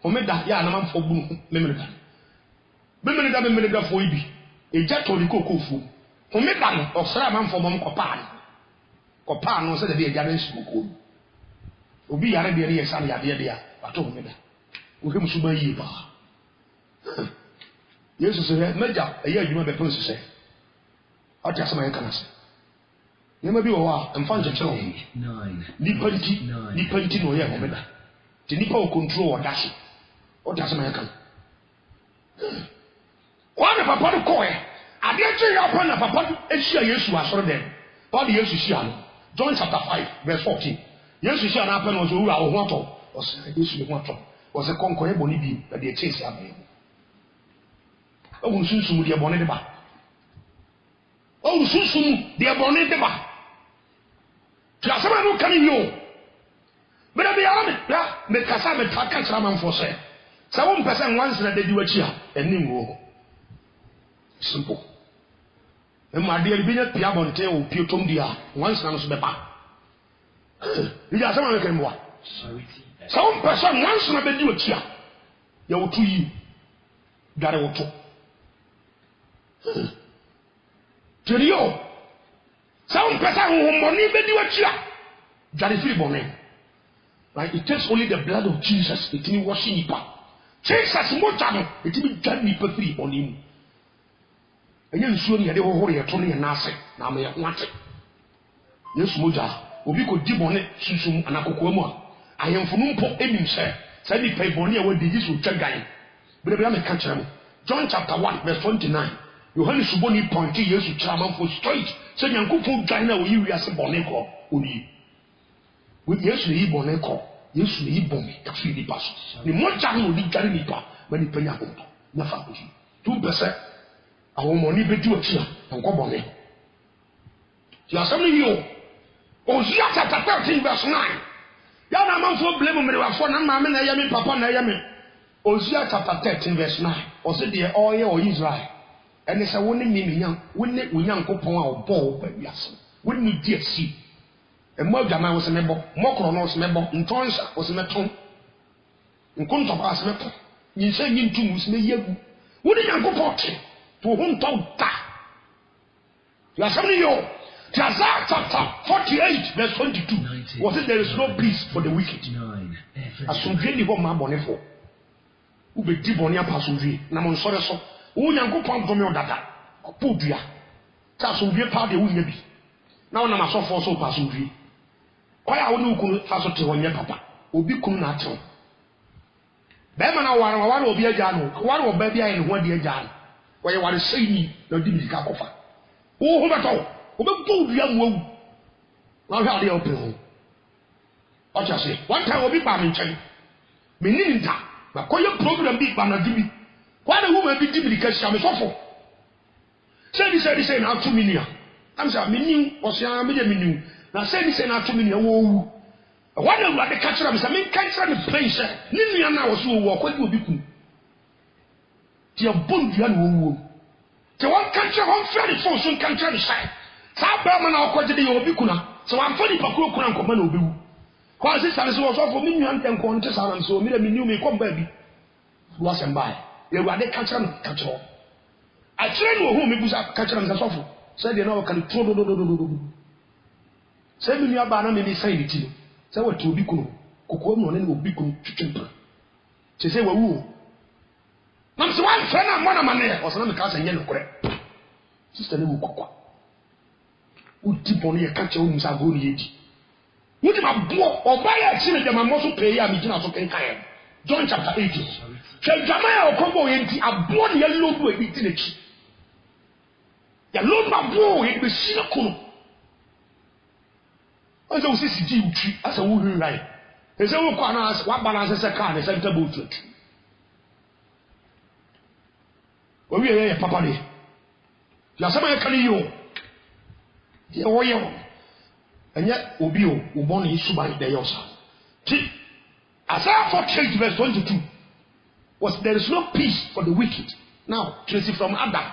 homeda ya na manfo bu memeda fo ibi eja to ni kokofu homeda no osra manfo bom kopa no se de eja na nsu ko obi yare de ye sale ya de ya bato homeda wo hem suba yi ba Yesu se meja eya adwuma be pon se ati asema yan kana se Nema bi wo a mfa nkyekero ni panti no ye homeda ti nipa o control o dashi o dashi ma yakan wa ne papa do ko e ade eche ya pa na papa ehia Yesu asoro dem pa de Yesu hia no John chapter 5 verse 14 Yesu hia na pa no so wura wo ho ato o se Yesu ho ato o se konko e boni bi na de eche si abaye o won sunsun de boni de ba o won sunsun de boni de ba Klasama no kan yo. Bera be ame, ya me kasa me taka kra man fo se. Sa won pese nwanse na dedi wachi a enim wo. Simple. E ma de bi nya pia bonte o pio tom dia, nwanse na no so be ba. Ija sama me kan mo. Sa won pese nwanse na bedi wachi a ya wotu yi. Dare wotu. Teriyo Some person who money bedi wachia. Jari free bonne. Right? It takes only the blood of Jesus. It means washing nipa. Jesus mo chano. It means jari nipa free on him. Enye nsuo ni yade hohore ye to ne na ase na me ye nwate. Yesu moja obi ko di bonne susum anakoko mu a. Ayemfo no mpo enim se. Sa ni pe bonne e wodi Yesu twagan. Bere me ka kire mo. John chapter 1 verse 29. Yohane suboni pointi Yesu chairman for straight. So Yankufo China will you as a boneko only. With Yesu yi boneko, Yesu yi bombi, kafi di pass. The more channel will be carrying nipa when you pay a home. Nafa kuji. 2% our money be do a cheer and go bonne. You are something you. Hosea chapter 13 verse 9. Yana man for blame me wa for na mama na yami papa na yami. Hosea chapter 13 verse 9. O say the oil or Israel. And it's a winning meaning, winning Yankopon or ball, but yes, wouldn't you dear see? A Mogama was a member, Mokronos member, in Tonsa was a meton. In Contabas metal, you say you two was me you. Wouldn't Yankopon to whom told that? You are something you. Jazar chapter 48, verse 22. Was it there is no peace for the wicked? As some really what my bonnet for. Who be deep on your passenger, Namon Soreso. Yankopon domi odada opodua ta so wie pa de wunya bi na wona masofo so pa so wie kwaya woni ukunu fa so te wonye papa obi kunu na atew be ma na ware obi agya no ware oba bi aye ne ho de agya no waye ware sei ni na di bi ka kofa wo ho beto wo be bo dua mu awu na hwa de open ho o cha se one time obi ba me nchen me ni nta ba koye program bi ba na dubi kwa na woman bi di bi ka sia me sofo say na 2 million am say me ni o sia me de me ni na say na 2 million wo wu wa na de ka kira me say me kan kira me plan say ni nua na wo so wo kwa di obi ku ti abon dua na wo wu te won kan kira won fra de phone so kan kira de sai sa ba ma na okwaje de obi ku na so wan fa di pakuro ku na nkoma na obi wu kwa se sare so so for me nua nten ko nte sa na so me de me ni me ko ba bi wo asem ba ye wa de ka kira me ka kira a train wo hu me busa ka kira me so for say de na wo kan tro do say me nua ba na me sai di ti say what obi ku no kokko no ne obi ku twetwempa che say wa wu nam se wan fa na mo na mane o so na me ka say nye no kore sister ne wu kokko udi boni ye ka che wo musa go ni yedi wudi ma bo oba ya chi ne jama mo so pay ya mi gina so ken kan John chapter 18 say jama ya okobo ye nti abo ne ye lodu e bi ti ne chi ya lodu ma bo ye be si na kono ose wo sisi di utri asa wo hu rai ese wo kwa na wa balance se car ne se ta bo utri wo wi ye papa ni ya sama ye kali yo ye wo ye enya obi o wo bon ni suban de yo sa ti Isaiah 48 verse 22 was there is no peace for the wicked. Now trace from Adam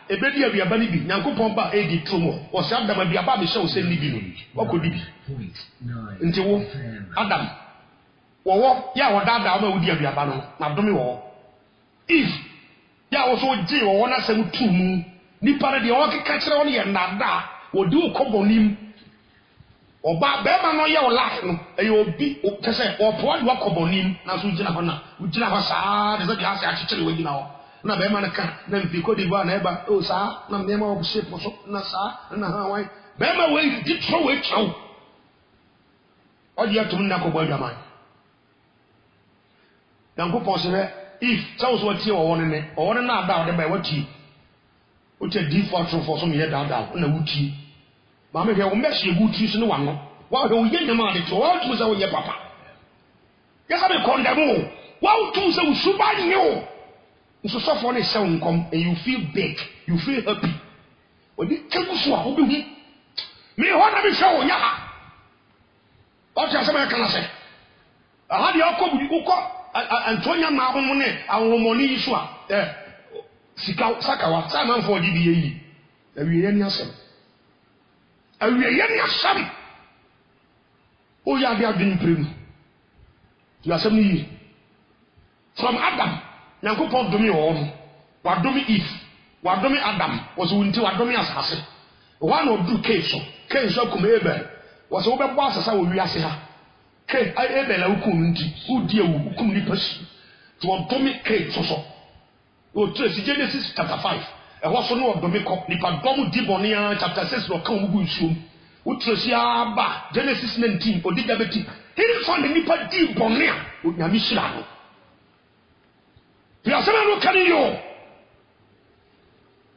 ebedi abiaba ni bi nyankopon ba edi tromo o se Adam abiaba me hye o se ni bi no okodi bi nti wo Adam wo ya wo dada o ma wodi abiaba no na dome wo Eve ya wo so ji wo na se mutu mu ni pare de o keka kire wo ye nada wo di okobonim oba be ma no ye o life no e obi o kese o po wa kobonim na so gina ho na o gina ho saa de so bi ase a kikire wo gina ho na be ma na ka na mpi ko di ba na eba o saa na me ma o shape so na saa na ha wan be ma we di tro we tro o di atum na ko bo adwaman dan ko po se if tell us what you want ne o won na da o de ba wati o che di for tro for so me da na wuti ma me he o me hye guti so ne wan no wa he o ye nyama de to o tu se o ye papa ya ka be condemn wa o tu se o suba ni o so for ne sound come and you feel big, you feel happy. When you take us to a me what I be show ya. What you say can say? I had your come you go Antonia ma ho ne awon money issue sika sakawa sama for di yi. Awiye ni asem. Awiye ni asem. O ya dia din prem. You asem ni from Adam Nyankopon domi wo no wa domi Eve wa domi Adam was wunti wa domi asase wa na odu Cain so kuma Abel was wo bebo asasa wo wiase ha Cain Abel akum nti udi ewu ukum ni pasi to domi Cain so o trace Genesis chapter 5 e ho so no domi ko nipa dom di bonia chapter 6 no kan wugu nsuom o trace aba Genesis 19 odiga beti he found nipa di bonia o nyame shira no ya sama no kani yo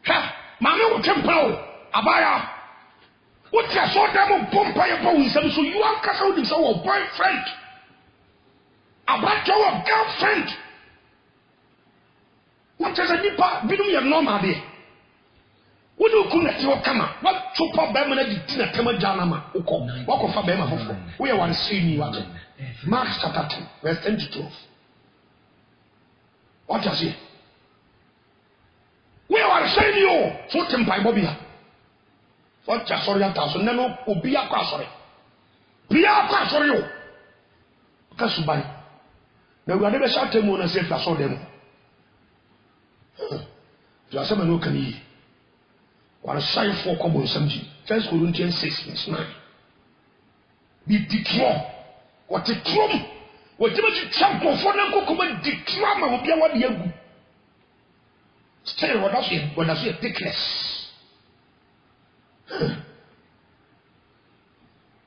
ha mama wo tempo abaya wo tia so dem pompa ye po nsam so you an kasa wo dim so wo boyfriend abajo wo girlfriend what is a nipa bidum ye normal de wo do ku na ti wo kama wo chopa ba ma na di na kama jana ma wo ko fa ba ma fofo wo ye wan see ni wa Mark chapter 2 verse 10 to 12. What does it? We are saying you so tempai bobia. What just sorry at us, no, obia sorry. Bia sorry you. Kasubai. Now we are never shot them and say I saw them. You are some no can ye. What a sign for common something. 1 Corinthians 6 verse 9. Be detroit. What a trouble. What you champ for them go come the drama will be a one year. Still, what does it thickness?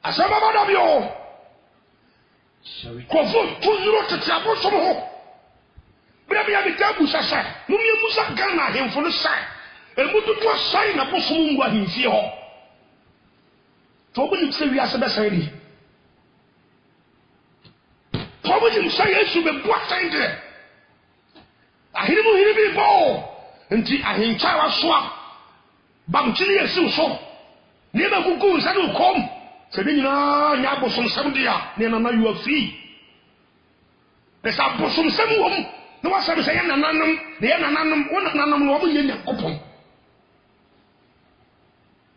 As a man of you, Kofu 2 euros to travel some home. Brabia ya bitabu sasa. Mumye musa Ghana hemfo no sai. Emudu to sai na bosom ngwa himfie ho. To obu se wi ase be sai di. To obu ni sai Yesu be bua sai de. Ahiri mu hiri bi bo. Nti ahencha wa so a. Bamchiri Yesu so. Ne ba kuku nsa no kom. Se bi nyina nya bosom sam dia. Ne na you are free. Esa bosom sam wom. No wa sabe say nananum, de nananum, wona nananum no obo ye Nyankopon.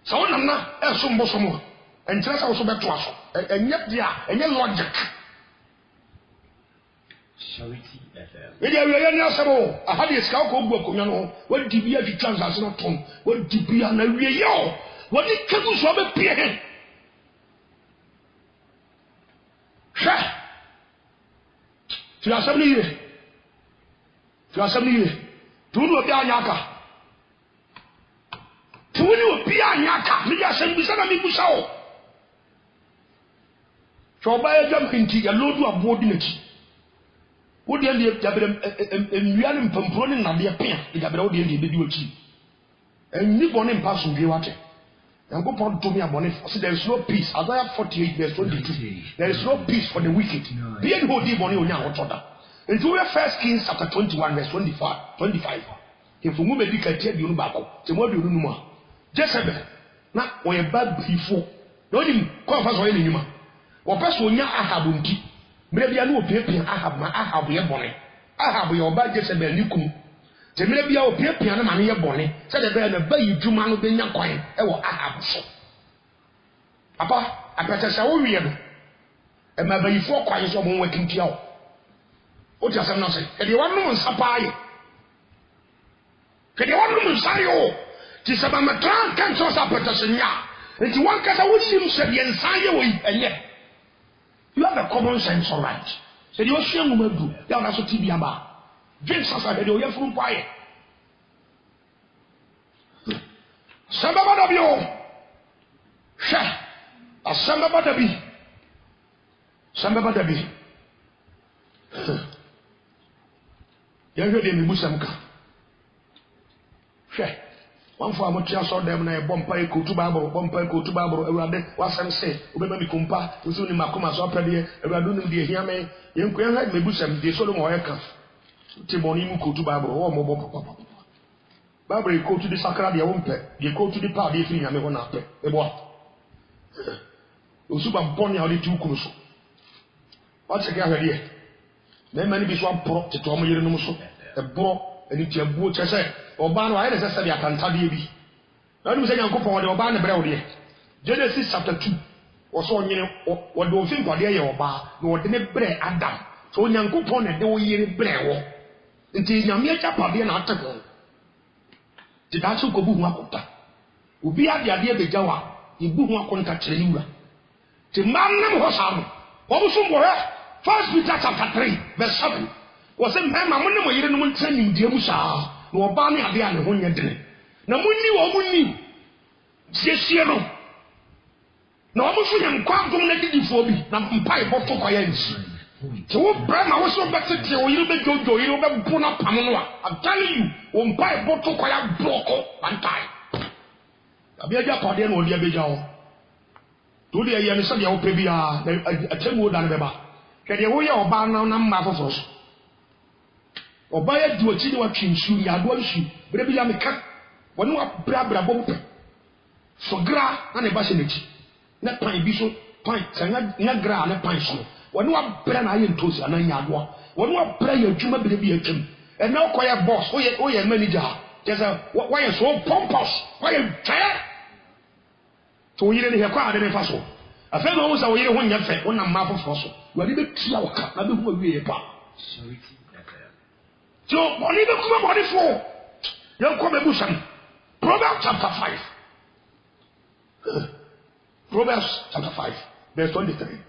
So wona na eso mbosomo. Enkyere sa wo so beto aso. Enye dia, enye logic. Charity FM. We dey we ni asebo, ahadi eska ko ogu akonwa no, we di bia di transaction no tom, we di bia na wie yo. We di kegu so be pie he. Sha. Tu as sabli ye. Tu as sabli ye. Tu no bi anyaka. Tu ni obi anyaka, mi ya sem bi sana mi busa o. So ba ye jam kinti ya lodu abodi naki. Wodi ende jabere enwiane mpampro ne nade pia, jabere wodi ende bedi ochi. Enni bone mpa so dwe wate. Yankopon to me abone. There is no peace. Isaiah 48 verse 22. There is no peace for the wicked. Be any hold bone onya hotoda. Into 1 Kings chapter 21 verse 25. If we move the katia bi onu bako. Te mo bi onu numa. Jezebel na oye bad before. No dim ko fa so ye nyuma. Wo peso onya Ahab nti. Mre bia na opiapia Ahab ma Ahab ye bone. Ahab ye oba Jezebel ni kum. Te mre bia opiapia na ma ne ye bone. Se de be na ba yi dwuma no be nya kwan e wo Ahab so. Papa apete se wo wie no. E ma ba yi fo kwan so mo wakintia o. O ti asem na se. E de wanu nsapa aye. Ke de wanu nsayo. Ti se ba matran kan so sa apete se nya. Enti wan kasa wo sim se de nsaye wo enye. You have a common sense, all right. So the ocean woman do. They are also TBMA. James has said, "You are from Pai." Sambabadabio. Sha. A Sambabadabi. Sambabadabi. You heard him, Musamka. Sha. One for Amotia saw them na bompa ko to Bible Ewrade wasam say obeba mi kompa nso ni makoma so pede Ewrade no de hia me yenko yan ha mebusam de so no mo yeka ti boni mu ko to Bible wo mo papa Bible ko to the sakra de won pe de ko to the pa de firi nyame ho na pe ebo osu ba boni a de tu kunu so what check ahwe de na mani bi so apro teto mo yere no so ebro eni ti abuo chese oba no aye se bi akantade bi na dum se Nyankopon de oba ne bre wo de Genesis chapter 2 wo so nyene wo de ofin kwade ye oba na wo de ne bre Adam so Nyankopon ne de wo yere bre wo nti nyame achapade na atego ti da so ko bu hu akota obi ade beja wa ibu hu akonta kire niwura ti manam ho samu wo bu so mbo he 1 Peter chapter 3 verse 7 wo se mema mo ne mo yere no mo ntani die mu saa no oba ne ade ane ho nyedene na munni wo munni siesie no na wo so nyam kwagom na didifo bi na mpai boto kwaya nsi te wo brama wo so betete wo yire be jojo yire be bu na pam no a I'm telling you wo mpai boto kwaya bloko bantai abia ja pade na odi abeja ho to de ye ne se de wo pe bia atemu da ne beba kede wo ye oba na mma foforo so oba ya di ochi ni wa twinsu ya do nsu bre bi ya meka wonu wa bra bo pe so gra na ne ba se nechi na pan bi so pan sanga na gra na pan so wonu wa bra na aye ntosi ana nya do wonu wa bra ya dwuma bre bi atwam e na okoya boss o ye manager just why you so pompous why you tire to yire ne he kwa ade ne fa so afa no wo sa wo yire ho nya fe wona ma fofo so wani be tia waka na be hu awie ye pa so, only the come body for young come busan. Proverbs chapter 5. Proverbs chapter 5, verse 23.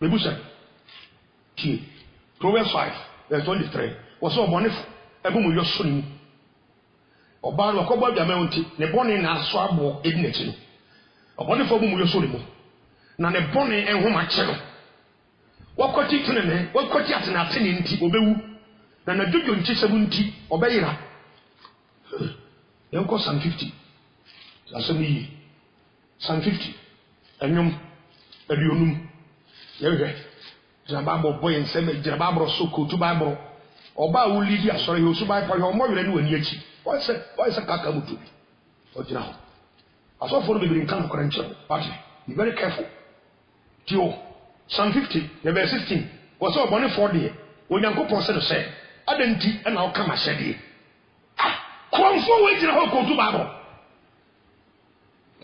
Bebusan. Proverbs 5, verse 23. Was so wonderful. Ebumu yo soni. Oba no kobo bia mewonti, ne bone na so abo edinachi no. Obone fo bumu yo soni mo. Na ne bone enhoma che no. Wakoti tunene, wakoti atena atene nti obewu. na na jojo nti 70 obeyira yanko Psalm 50 asem yi Psalm 50 enyum aduonum yewe jaba boy ensem jaba bro so ko tu bible oba wo lidi asore yo so bible yo mo were ni wani achi why say kaka mutu o jina ho aso for no be nkan ko ranche party be very careful tio Psalm 50 verse 16 was so bone for there onyankopon say adanti na o kama hyede konfo we jina ho ko tu bible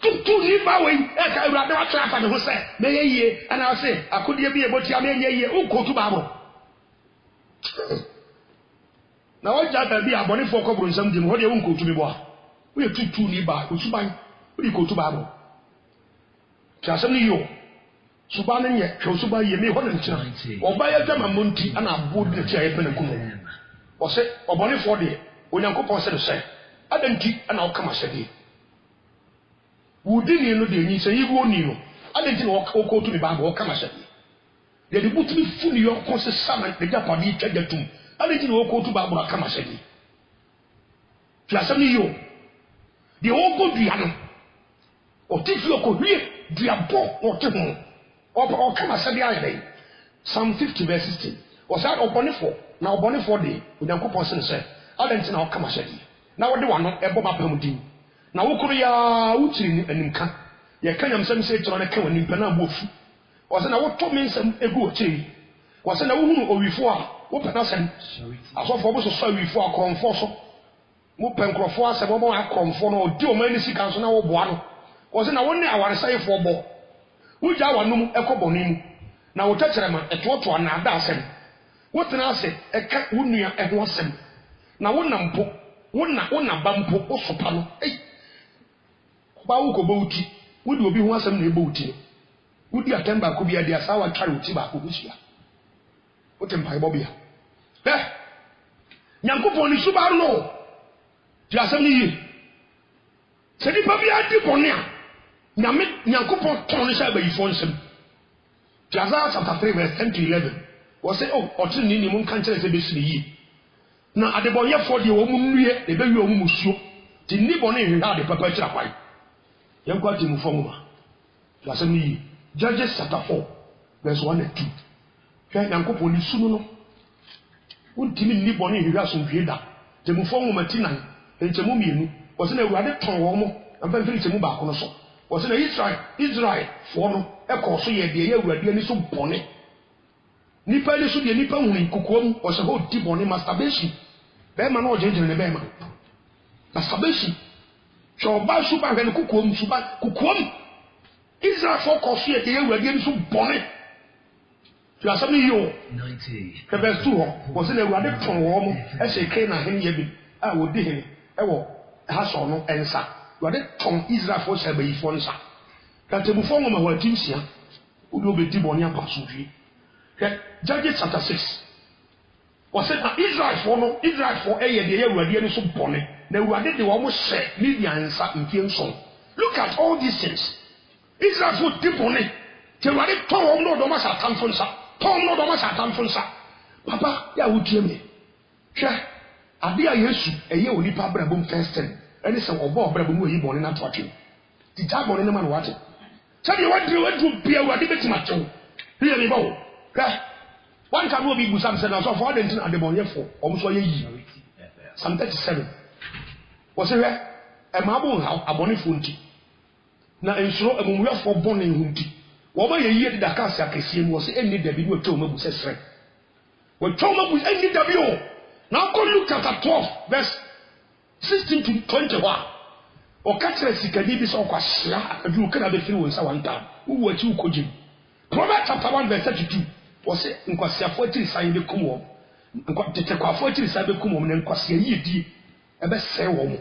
tu ni ba we e ka awurade wa tra fa ne ho say me yeye ana o say akodie bi e botia me yeye o ko tu bible na o jata bi abone fo ko bro nsam di mo ho de o ko tu bi bo a we tutu ni ba o suban we ko tu bible tiasem ni yo suban ne ye hwe suban ye me ho na nkyira oba ya dama monti ana abodi tia ye pena kuno o se obone fo de onyankopon se adanti ana o kama hyede wudini no de nyi se yiwo ni no adanti na o ko tu ni ba o kama hyede de de butu bi fu ni yo ko se sama de japadi twajatum adanti na o ko tu ba o kama hyede tiasem ni yo de o go dua no o ti fi o ko hwie dua bo o te ho o kama hyede ayede Psalm 50 verse 16 o sa obonefo na obonefo de onyankopon se adanti na o kama hyede na wo de wano ebo mapam din na wo kuru ya wutiri ni animka ye kanyam sam se tiro na ka wani mpa na bofu o se na wo to mensam egu o kiri o se na wo hunu owifo a wo pena sem asofo bo so owifo a kromfo so mo penkrofo asem bo a kromfo no odi o mani sika so na wo boa no o se na wo ne awaresayefo bo wo ja wanum ekobonimu na wo takyerema etoto na ada asem wo tena ase eka wo nua eho asem na wo nampo wona bampo osopa no ba wo ko bawuti wodi obi ho asem na ebawuti wodi atemba ko bia dia sawa tware uti ba ko busia wote mpai bobia nyankopon ni suba no di asem ni yi se di babia di bonia nyame nyankopon ton sha ba yifo nsem Isaiah chapter 3 verse 10 to 11 was say otu ni mun kan kire se be siri yi na adebonye for de wo mu nue de be wi o mu musuo ti ni bone hwehwa de papa kira kwai yankwa ti mu fomuma asem ni Judges chapter 4 verse 1 and 2 hwe yankopon ni sunu no untimi ni bone hwehwa so hwe da te mu fomuma ti nan enchemu mienu wo se na awurade ton wo mo amfa mfiri chemu ba ko no so wo se na Israel for no e ko so ye de ye awurade ani so bone nipa ni so de nipa hunu kokoam wo se ho di bone masturbation be ma na o jenjere ne be ma masturbation so ba su ba hwe kokoam su ba kokoam Israel for ko so ye de ye awurade ani so bone to asam ni yo 90 verse 2 wo se na awurade ton wo mo e se kai na hen ye bi a wo di hen e wo ha so no ensa awurade ton Israel for se ba yi for nsa ka te bu fo ngoma wa timsia wo do be di bone apaso hwi. Judges chapter 6 was said that Israel for a year the year we so bone na urade de wo mo hye Midiansa mfienso. Look at all these things. Israel for di bone te urade ton wo no do ma satan fonsa ton no do ma satan fonsa papa ya wutie me hwe ade a Yesu eye onipa brabom first ten ene se obo brabom we yi bone na to atwe ti ja bone ne ma no wate se de wadu bia urade betima tew here me bawo one can be Busam said, so for the at the Bonyefo, almost a year. Some 37 was a marble how a bonifunti. Now, and so a movie for boning hunti. What by a year the Casa Cassim was any debut with Toma was a strength. When Toma was any W. Now, call you chapter 12, verse 16 to 21. Or catch a Sikadibis or Quasha, and you cannot be through in one time. Who were you coaching? Proverbs chapter 1, verse 32. Was it in Quasia 40 sign the Kumo? And got the Tequa 40 sign the Kumo and Quasia ye, a best say woman.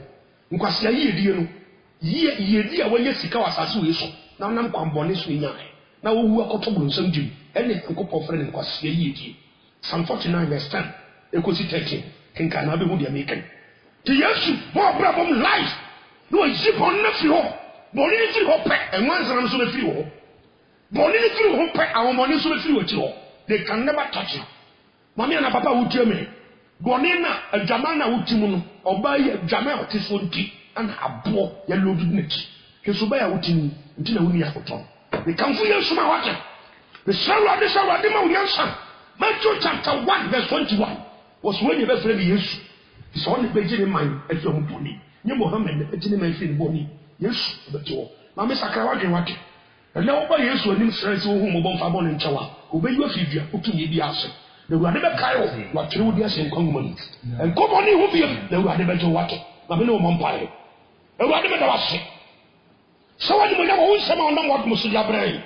In Quasia ye, dear, when you see Kawasasu is now none come bonis in yai. Now we are comfortable some Jim, and a couple friend in Quasia ye. Psalm 49, verse 10. A cozy 13. Can cannot be with American. The Yesu, more problem life. No, it's zip on the floor. Bonnie free hope, and once I'm so free hope. Bonnie free hope, our money so free with you. They can never touch you. Mommy and Papa would tell me. bɔne na adwaman na wotim no ɔbaa yi adwaman a ɔte so nti ana aboɔ yɛ lodu n'akyi keso bɛyɛ wotim nti na woni akotɔn ne kanfo yɛ suma wate the Awurade sɛ Awurade ma wo nyansa Matthew chapter 1 verse 21 was when you bɛfrɛ me Yesu sɛ ɔne bɛgye ne man afiri ho bɔne nyɛ Mohammed na bɛgye ne man afiri ne bɔne Yesu bɛte hɔ ma me sakra wadwen wate ɛnɛ wɔbɔ Yesu anim srɛ sɛ wohu mmɔbɔ mfa bɔne nkyɛw a wobɛyi afiri dua wotumi bi ase na Awurade bɛkae wo watwerɛ wo di ase nkwa nwoma mu nkɔbɔne ho biam na Awurade bɛgye wo wato ma me ne wo mmɔ mpaeɛ Awurade bɛda wase sɛ wade mɔnya wɔ wo nsɛm a ɔnam wadom so de abrɛ yi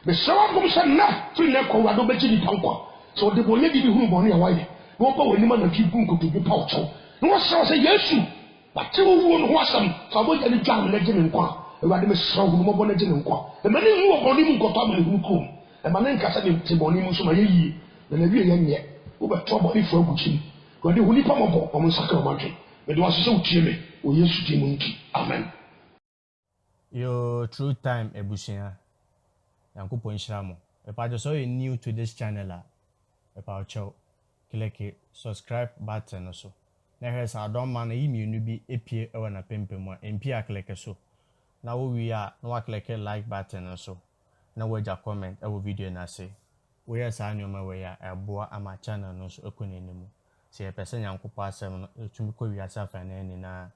mesɛ wadom sɛ nna firi nɛ kɔ Awurade wobɛgye nipa nkwa sɛ ɔde bɔne bi hunu bɔne a wayɛ na wɔbɔ w'anim anatwi bu nkotodwe pa wo kyɛw na wɔsrɛ wo sɛ Yesu wate wo wuo no ho asɛm fa bɔgya ne dwa no gye ne nkwa Awurade mesrɛ wo no mɔbɔ no gye ne nkwa ɛma ne hu wɔ bɔne mu nkɔtɔ ama ne hunu kurom ɛma ne nkasa ne te bɔne mu so ma yɛyie na na wie yɛnyɛ wobɛtɔ bɔnefoɔ agu kyim Awurade hu nipa mɔbɔ ɔmo nsakra ɔmadwe mede wase sɛ wotie me wɔ Yesu din mu nti amen. Yo, true time ebusua. Yankopɔn nhyira mo. If so you new to this channel, click subscribe button also. Na here sa don man yi mienu bi epie ewa na pempem a MP a click so. Na wo wi a na wa click like button also. Na wo ja comment ewo video na say. Wo yes anyoma we ya eboa ama channel no so ekonenimu. Se e pese Yankopɔn asɛm no etumi kɔ wi asa fa na ni na.